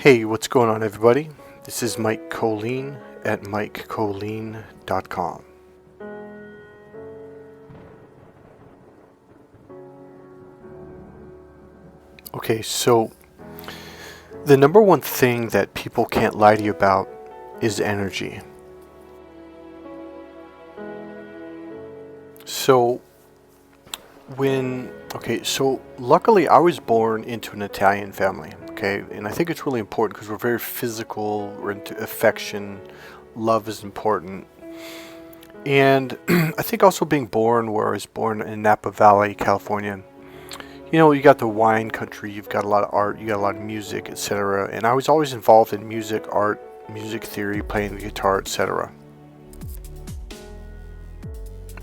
Hey, what's going on, everybody? This is Mike Kollin at MikeKollin.com. Okay, so the number one thing that people can't lie to you about is energy. So luckily I was born into an Italian family, okay? And I think it's really important because we're very physical, we're into affection, love is important. And I think also being born where I was born in Napa Valley, California, you got the wine country, you've got a lot of art, you got a lot of music, etc. And I was always involved in music, art, music theory, playing the guitar, etc.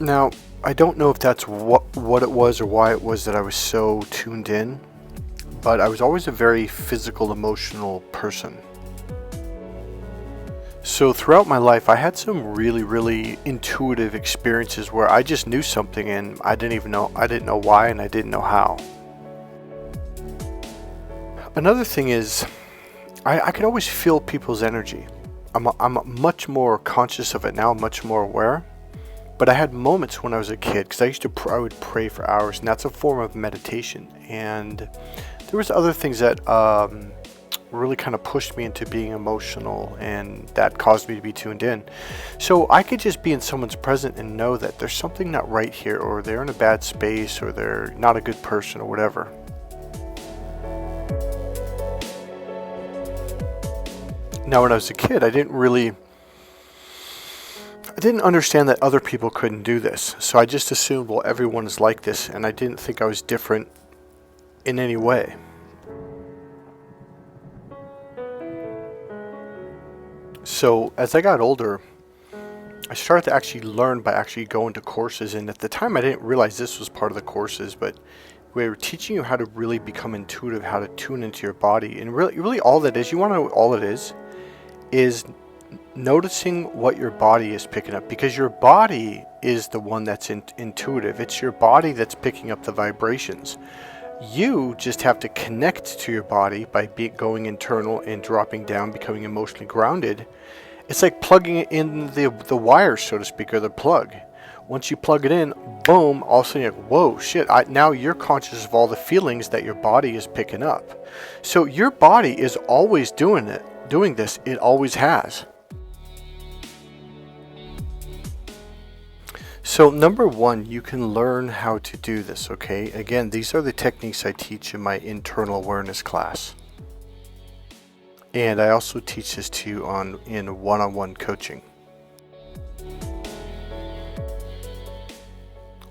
Now, I don't know if that's what it was or why it was that I was so tuned in, but I was always a very physical, emotional person. So throughout my life, I had some really, really intuitive experiences where I just knew something and I didn't know why and I didn't know how. Another thing is, I could always feel people's energy. I'm much more conscious of it now, much more aware. But I had moments when I was a kid, because I would pray for hours, and that's a form of meditation. And there was other things that really kind of pushed me into being emotional, and that caused me to be tuned in. So I could just be in someone's presence and know that there's something not right here, or they're in a bad space, or they're not a good person, or whatever. Now, when I was a kid, I didn't understand that other people couldn't do this. So I just assumed, well, everyone is like this, and I didn't think I was different in any way. So as I got older, I started to actually learn by actually going to courses. And at the time, I didn't realize this was part of the courses, but we were teaching you how to really become intuitive, how to tune into your body. And really all that is, you want to know all it is noticing what your body is picking up, because your body is the one that's intuitive. It's your body that's picking up the vibrations. You just have to connect to your body by going internal and dropping down, becoming emotionally grounded. It's like plugging in the wire, so to speak, or the plug. Once you plug it in, boom, all of a sudden you're like, whoa, shit, now you're conscious of all the feelings that your body is picking up. So your body is always doing this. It always has. So number one, you can learn how to do this, okay? Again, these are the techniques I teach in my internal awareness class. And I also teach this to you in one-on-one coaching.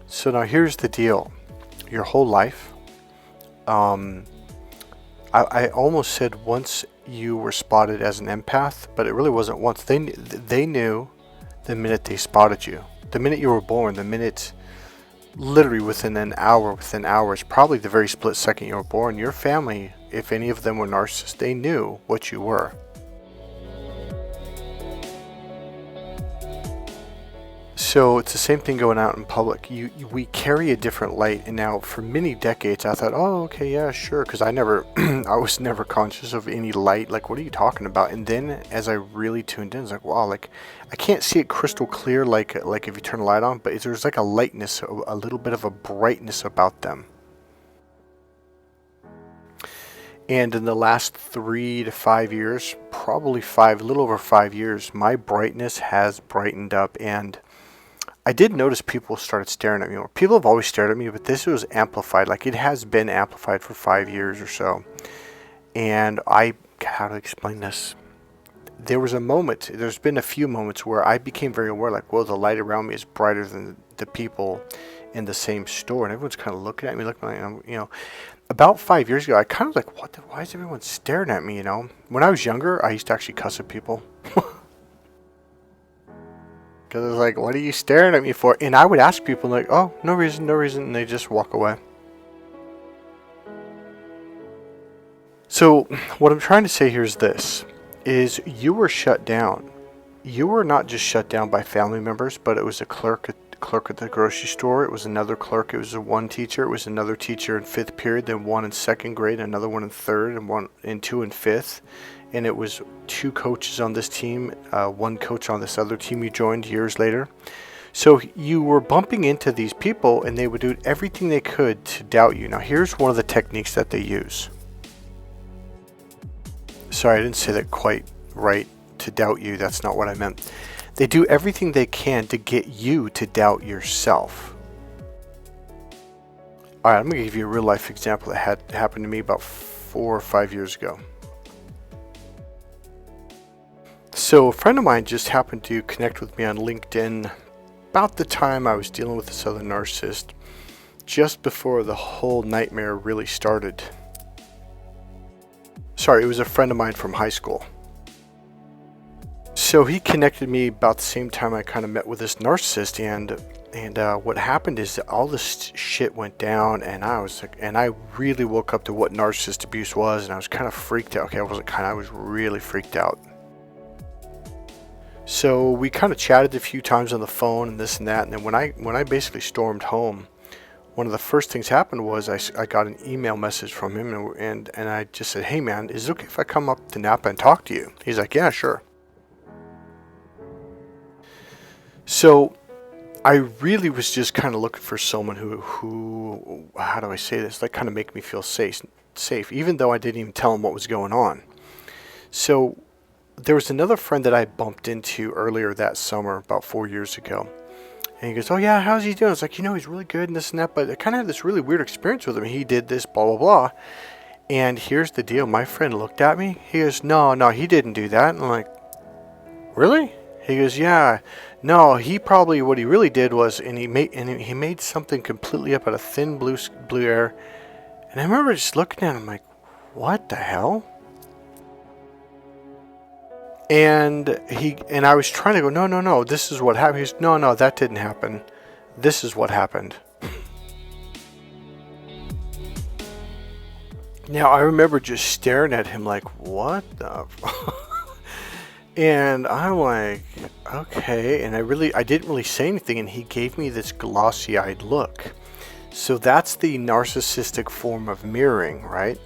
So now here's the deal. Your whole life, I almost said once you were spotted as an empath, but it really wasn't once. They knew the minute they spotted you. The minute you were born, the minute, literally within hours, probably the very split second you were born, your family, if any of them were narcissists, they knew what you were. So it's the same thing going out in public. We carry a different light, and now for many decades I thought, oh, okay, yeah, sure, because I was never conscious of any light. Like, what are you talking about? And then as I really tuned in, it's like, wow, like I can't see it crystal clear, like if you turn a light on, but there's like a lightness, a little bit of a brightness about them. And in the last 3 to 5 years, probably a little over 5 years, my brightness has brightened up, and I did notice people started staring at me more. People have always stared at me, but this was amplified. Like, it has been amplified for 5 years or so. And how to explain this? There's been a few moments where I became very aware, like, whoa, the light around me is brighter than the people in the same store. And everyone's kind of looking at me, about 5 years ago, I kind of like, why is everyone staring at me, When I was younger, I used to actually cuss at people. Because I was like, what are you staring at me for? And I would ask people, like, oh, no reason. And they just walk away. So what I'm trying to say here is this, is you were shut down. You were not just shut down by family members, but it was a clerk at the grocery store. It was another clerk. It was one teacher. It was another teacher in 5th period, then one in 2nd grade, another one in 3rd, and 2 in 5th. and it was 2 coaches on this team, 1 coach on this other team you joined years later. So you were bumping into these people, and they would do everything they could to doubt you. Now here's one of the techniques that they use. Sorry, I didn't say that quite right, to doubt you. That's not what I meant. They do everything they can to get you to doubt yourself. Alright, I'm going to give you a real life example that had happened to me about 4 or 5 years ago. So a friend of mine just happened to connect with me on LinkedIn about the time I was dealing with this other narcissist, just before the whole nightmare really started. Sorry, it was a friend of mine from high school. So he connected me about the same time I kind of met with this narcissist, and what happened is that all this shit went down, and I really woke up to what narcissist abuse was, and I was kind of freaked out. Okay, I was really freaked out. So we kind of chatted a few times on the phone and this and that, and then when I basically stormed home, one of the first things happened was I got an email message from him, and I just said, "Hey man, is it okay if I come up to Napa and talk to you?" He's like, "Yeah, sure." So I really was just kind of looking for someone who how do I say this, like kind of make me feel safe, even though I didn't even tell him what was going on. So there was another friend that I bumped into earlier that summer, about 4 years ago. And he goes, "Oh yeah, how's he doing?" I was like, he's really good and this and that, but I kind of had this really weird experience with him. He did this, blah, blah, blah. And here's the deal. My friend looked at me. He goes, no, he didn't do that. And I'm like, really? He goes, yeah. No, what he really did was, he made something completely up out of thin blue air. And I remember just looking at him like, what the hell? And I was trying to go, no, this is what happened. He goes, no, that didn't happen. This is what happened. Now, I remember just staring at him like, what the And I'm like, okay. And I didn't really say anything, and he gave me this glossy-eyed look. So that's the narcissistic form of mirroring, right?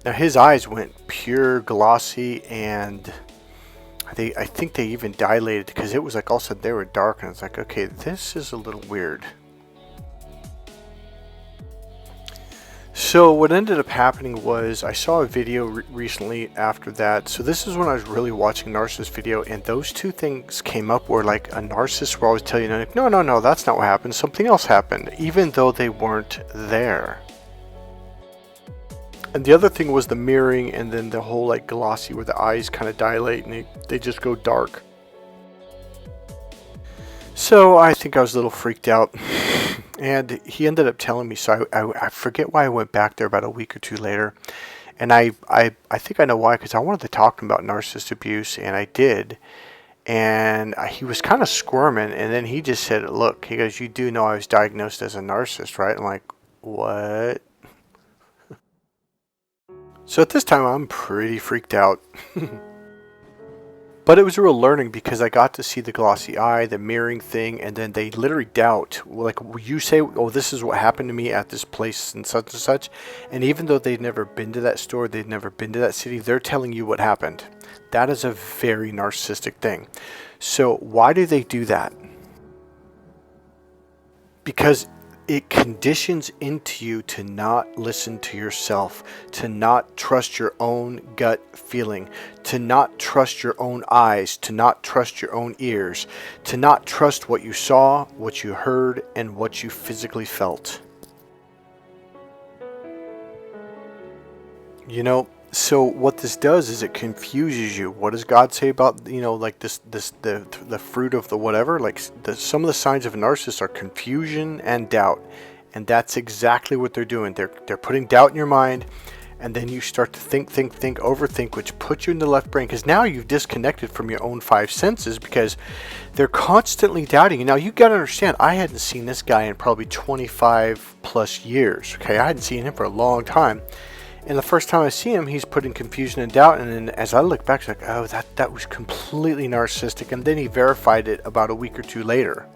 Now his eyes went pure glossy, and I think they even dilated, because it was like all of a sudden they were dark, and it's like, okay, this is a little weird. So what ended up happening was I saw a video recently after that. So this is when I was really watching a narcissist video, and those two things came up where like a narcissist will always tell you, like, no, that's not what happened. Something else happened, even though they weren't there. And the other thing was the mirroring, and then the whole like glossy where the eyes kind of dilate and they just go dark. So I think I was a little freaked out. And he ended up telling me, so I forget why I went back there about a week or two later. And I think I know why, because I wanted to talk to him about narcissist abuse, and I did. And he was kind of squirming, and then he just said, look, he goes, you do know I was diagnosed as a narcissist, right? I'm like, what? So at this time, I'm pretty freaked out. But it was a real learning, because I got to see the glossy eye, the mirroring thing, and then they literally doubt. Like, you say, oh, this is what happened to me at this place and such. And even though they'd never been to that store, they'd never been to that city, they're telling you what happened. That is a very narcissistic thing. So why do they do that? Because it conditions into you to not listen to yourself, to not trust your own gut feeling, to not trust your own eyes, to not trust your own ears, to not trust what you saw, what you heard, and what you physically felt. So what this does is it confuses you. What does God say about, like the fruit of the whatever? Like some of the signs of a narcissist are confusion and doubt. And that's exactly what they're doing. They're putting doubt in your mind, and then you start to think, overthink, which puts you in the left brain, because now you've disconnected from your own 5 senses, because they're constantly doubting you. Now you got to understand, I hadn't seen this guy in probably 25 plus years. Okay, I hadn't seen him for a long time. And the first time I see him, he's putting confusion and doubt. And then as I look back, it's like, oh, that was completely narcissistic. And then he verified it about a week or two later.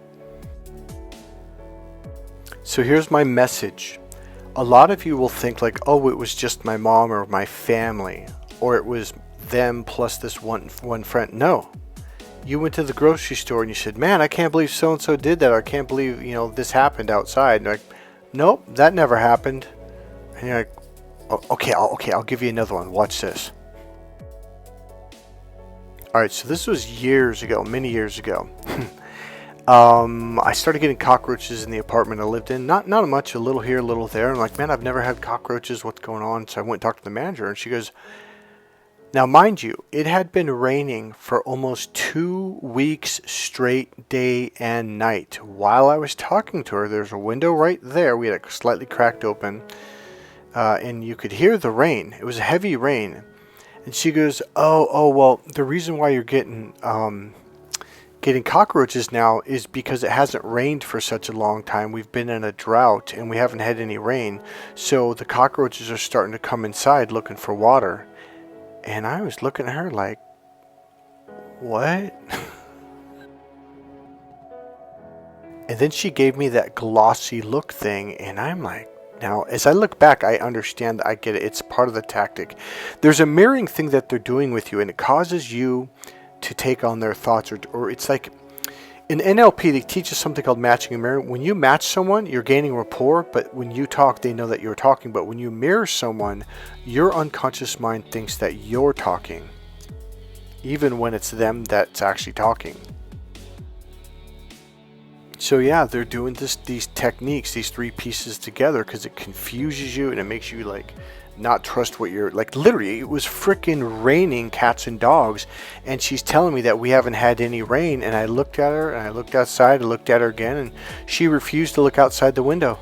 So here's my message. A lot of you will think like, oh, it was just my mom or my family, or it was them plus this one friend. No. You went to the grocery store and you said, man, I can't believe so-and-so did that. Or I can't believe, this happened outside. And you're like, nope, that never happened. And you're like, oh, okay, I'll give you another one. Watch this. All right, so this was years ago, many years ago. I started getting cockroaches in the apartment I lived in. Not much, a little here, a little there. I'm like, man, I've never had cockroaches. What's going on? So I went and talked to the manager, and she goes, now, mind you, it had been raining for almost 2 weeks straight, day and night. While I was talking to her, there's a window right there. We had it slightly cracked open, and you could hear the rain. It was a heavy rain. And she goes, oh, well, the reason why you're getting cockroaches now is because it hasn't rained for such a long time. We've been in a drought, and we haven't had any rain. So the cockroaches are starting to come inside looking for water. And I was looking at her like, what? And then she gave me that glossy look thing, and I'm like, now, as I look back, I understand, I get it. It's part of the tactic. There's a mirroring thing that they're doing with you, and it causes you to take on their thoughts, or it's like, in NLP, they teach us something called matching a mirror. When you match someone, you're gaining rapport, but when you talk, they know that you're talking. But when you mirror someone, your unconscious mind thinks that you're talking, even when it's them that's actually talking. So yeah, they're doing these techniques, these 3 pieces together, because it confuses you and it makes you like not trust what you're like. Literally, it was freaking raining cats and dogs, and she's telling me that we haven't had any rain. And I looked at her, and I looked outside, I looked at her again, and she refused to look outside the window.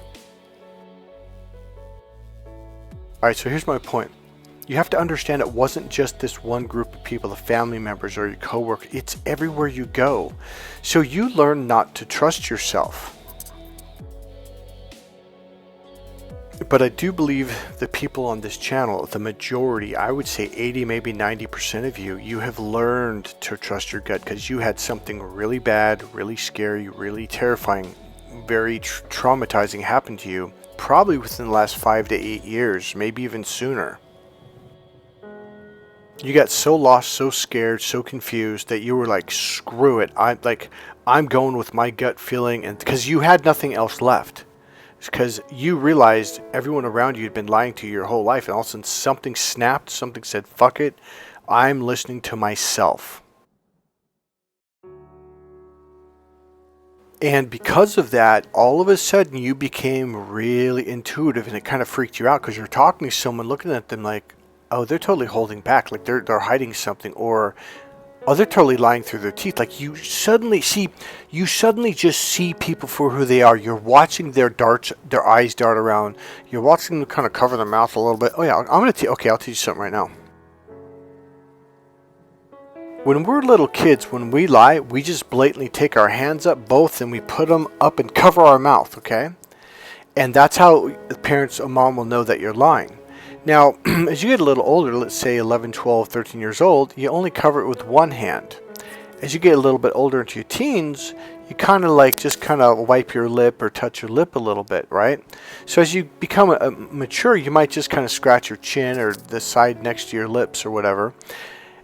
All right, so here's my point. You have to understand it wasn't just this one group of people, the family members or your coworkers. It's everywhere you go. So you learn not to trust yourself. But I do believe the people on this channel, the majority, I would say 80, maybe 90% of you have learned to trust your gut because you had something really bad, really scary, really terrifying, very traumatizing happen to you, probably within the last 5 to 8 years, maybe even sooner. You got so lost, so scared, so confused that you were like, screw it. I'm going with my gut feeling, and because you had nothing else left. Because you realized everyone around you had been lying to you your whole life, and all of a sudden something snapped, something said, fuck it, I'm listening to myself. And because of that, all of a sudden you became really intuitive, and it kind of freaked you out because you're talking to someone, looking at them like, oh, they're totally holding back, like they're hiding something, or oh, they're totally lying through their teeth. Like you suddenly just see people for who they are. You're watching their eyes dart around. You're watching them kind of cover their mouth a little bit. Oh yeah, I'll teach you something right now. When we're little kids, when we lie, we just blatantly take our hands up both and we put them up and cover our mouth, okay? And that's how parents or mom will know that you're lying. Now, as you get a little older, let's say 11, 12, 13 years old, you only cover it with one hand. As you get a little bit older into your teens, you kind of wipe your lip or touch your lip a little bit, right? So as you become mature, you might just kind of scratch your chin or the side next to your lips or whatever.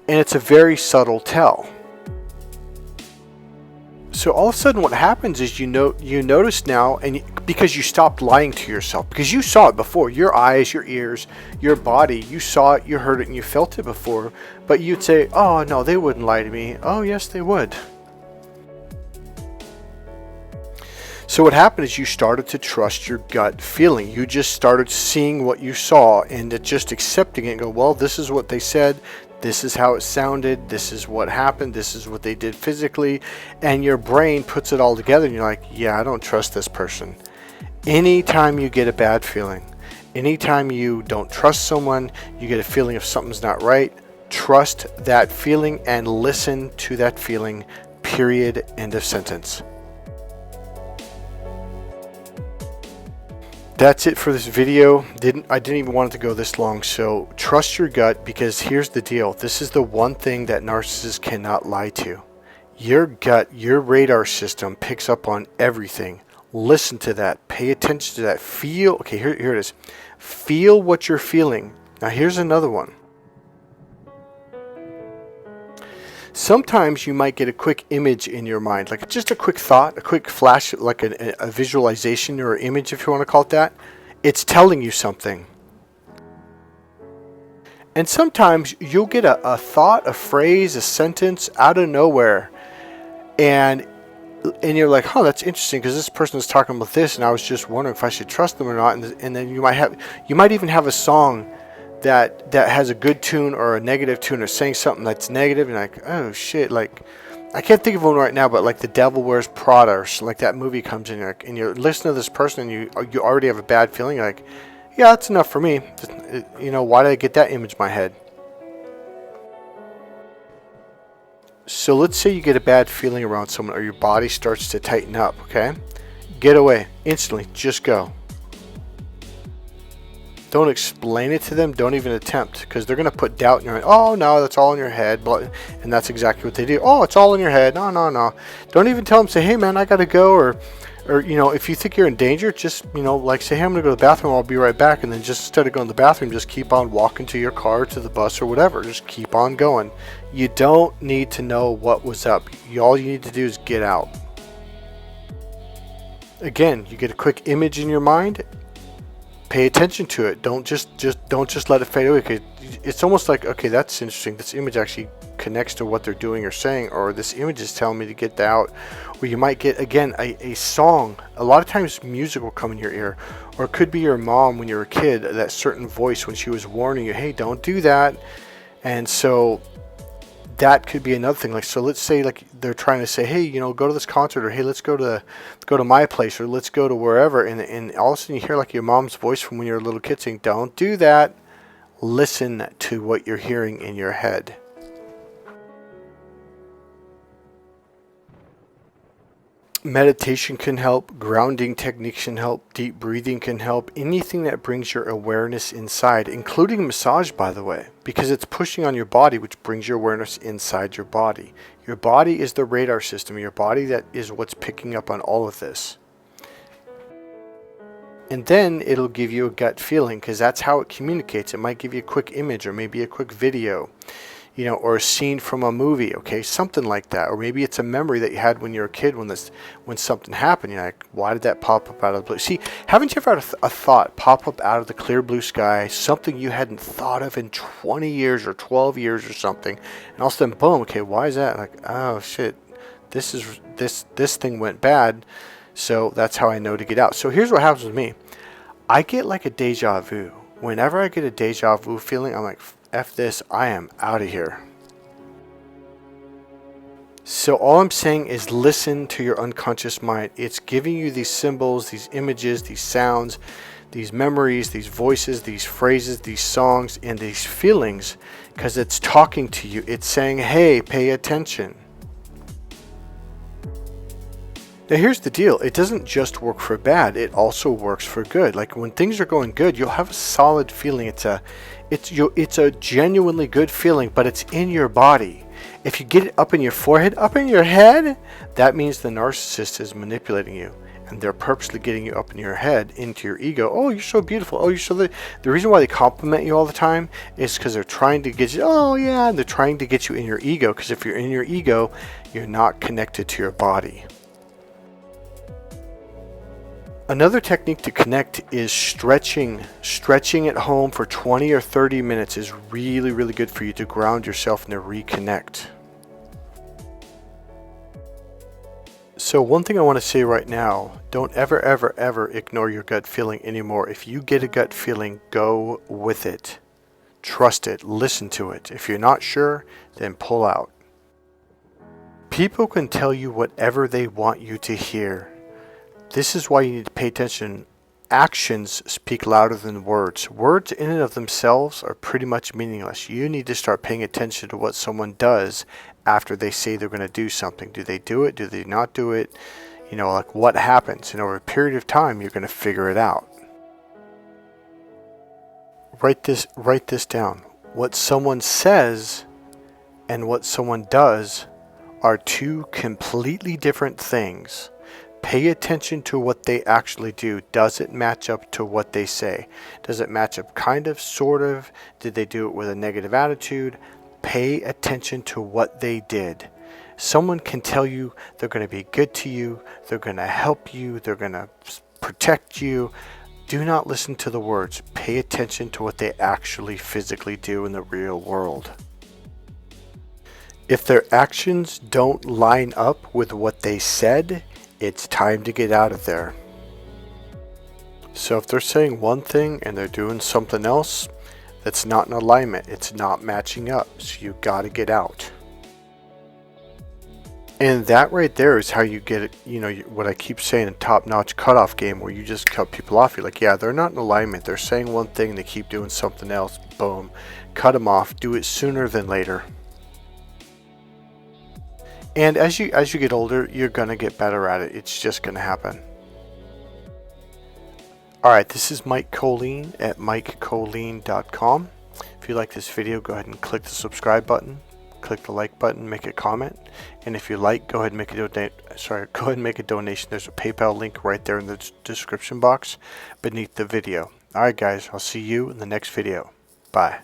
And it's a very subtle tell. So all of a sudden what happens is you notice now, and because you stopped lying to yourself, because you saw it before, your eyes, your ears, your body, you saw it, you heard it, and you felt it before, but you'd say, oh no, they wouldn't lie to me. Oh yes, they would. So what happened is you started to trust your gut feeling. You just started seeing what you saw and just accepting it and go, well, this is what they said. This is how it sounded. This is what happened. This is what they did physically. And your brain puts it all together and you're like, yeah, I don't trust this person. Anytime you get a bad feeling, anytime you don't trust someone, you get a feeling if something's not right, trust that feeling and listen to that feeling, period, end of sentence. That's it for this video. I didn't even want it to go this long. So trust your gut, because here's the deal. This is the one thing that narcissists cannot lie to. Your gut, your radar system picks up on everything. Listen to that. Pay attention to that. Feel. Okay, here it is. Feel what you're feeling. Now here's another one. Sometimes you might get a quick image in your mind, like just a quick thought, a quick flash, like a visualization or image, if you want to call it that. It's telling you something. And sometimes you'll get a thought, a phrase, a sentence out of nowhere. And you're like, huh, that's interesting because this person is talking about this, and I was just wondering if I should trust them or not. And then you might even have a song that has a good tune or a negative tune, or saying something that's negative, and like, oh shit, like I can't think of one right now, but like The Devil Wears Prada, or like that movie comes in, and you're listening to this person, and you already have a bad feeling. You're like, yeah, that's enough for me. Why did I get that image in my head? So let's say you get a bad feeling around someone, or your body starts to tighten up. Okay, get away instantly. Just go. Don't explain it to them. Don't even attempt, because they're going to put doubt in your mind. Oh, no, that's all in your head. And that's exactly what they do. Oh, it's all in your head. No. Don't even tell them. Say, hey, man, I got to go. Or if you think you're in danger, just, like say, hey, I'm going to go to the bathroom. I'll be right back. And then just instead of going to the bathroom, just keep on walking to your car, to the bus or whatever. Just keep on going. You don't need to know what was up. All you need to do is get out. Again, you get a quick image in your mind. Pay attention to it. Don't just let it fade away. 'Cause it's almost like, okay, that's interesting. This image actually connects to what they're doing or saying, or this image is telling me to get out. Or you might get, again, a song. A lot of times music will come in your ear, or it could be your mom when you were a kid, that certain voice when she was warning you, hey, don't do that. And so that could be another thing. Like, so let's say like they're trying to say, hey, go to this concert, or hey, let's go to my place, or let's go to wherever, and all of a sudden you hear like your mom's voice from when you're a little kid saying, don't do that. Listen to what you're hearing in your head. Meditation can help, grounding techniques can help, deep breathing can help, anything that brings your awareness inside, including massage, by the way, because it's pushing on your body, which brings your awareness inside your body. Your body is the radar system. Your body, that is what's picking up on all of this. And then it'll give you a gut feeling, because that's how it communicates. It might give you a quick image, or maybe a quick video, or a scene from a movie, okay, something like that. Or maybe it's a memory that you had when you were a kid, when something happened. You're like, why did that pop up out of the blue? See, haven't you ever had a thought pop up out of the clear blue sky, something you hadn't thought of in 20 years or 12 years or something, and all of a sudden, boom, okay, why is that? Like, oh shit, this thing went bad, so that's how I know to get out. So here's what happens with me. I get like a deja vu. Whenever I get a deja vu feeling, I'm like, F this, I am out of here. So all I'm saying is listen to your unconscious mind. It's giving you these symbols, these images, these sounds, these memories, these voices, these phrases, these songs, and these feelings, because it's talking to you. It's saying, hey, pay attention. Now here's the deal. It doesn't just work for bad. It also works for good. Like when things are going good, you'll have a solid feeling. It's a genuinely good feeling, but it's in your body. If you get it up in your forehead, up in your head, that means the narcissist is manipulating you, and they're purposely getting you up in your head, into your ego. Oh, you're so beautiful. Oh, you're so the reason why they compliment you all the time is because they're trying to get you. Oh yeah, and they're trying to get you in your ego. Because if you're in your ego, you're not connected to your body. Another technique to connect is stretching. Stretching at home for 20 or 30 minutes is really, really good for you to ground yourself and to reconnect. So one thing I want to say right now, don't ever, ever, ever ignore your gut feeling anymore. If you get a gut feeling, go with it. Trust it. Listen to it. If you're not sure, then pull out. People can tell you whatever they want you to hear. This is why you need to pay attention. Actions speak louder than words. Words in and of themselves are pretty much meaningless. You need to start paying attention to what someone does after they say they're going to do something. Do they do it? Do they not do it? Like what happens? And over a period of time, you're going to figure it out. Write this down. What someone says and what someone does are two completely different things. Pay attention to what they actually do. Does it match up to what they say? Does it match up kind of, sort of? Did they do it with a negative attitude? Pay attention to what they did. Someone can tell you they're going to be good to you, they're going to help you, they're going to protect you. Do not listen to the words. Pay attention to what they actually physically do in the real world. If their actions don't line up with what they said, it's time to get out of there. So if they're saying one thing and they're doing something else, that's not in alignment. It's not matching up. So you got to get out. And that right there is how you get it, what I keep saying, a top-notch cutoff game, where you just cut people off. You're like, yeah, they're not in alignment. They're saying one thing, they keep doing something else. Boom. Cut them off. Do it sooner than later. And as you get older, you're going to get better at it. It's just going to happen. Alright, this is Mike Kollin at MikeKollin.com. If you like this video, go ahead and click the subscribe button. Click the like button, make a comment, and if you like, go ahead and make a donation. There's a PayPal link right there in the description box beneath the video. Alright guys, I'll see you in the next video. Bye.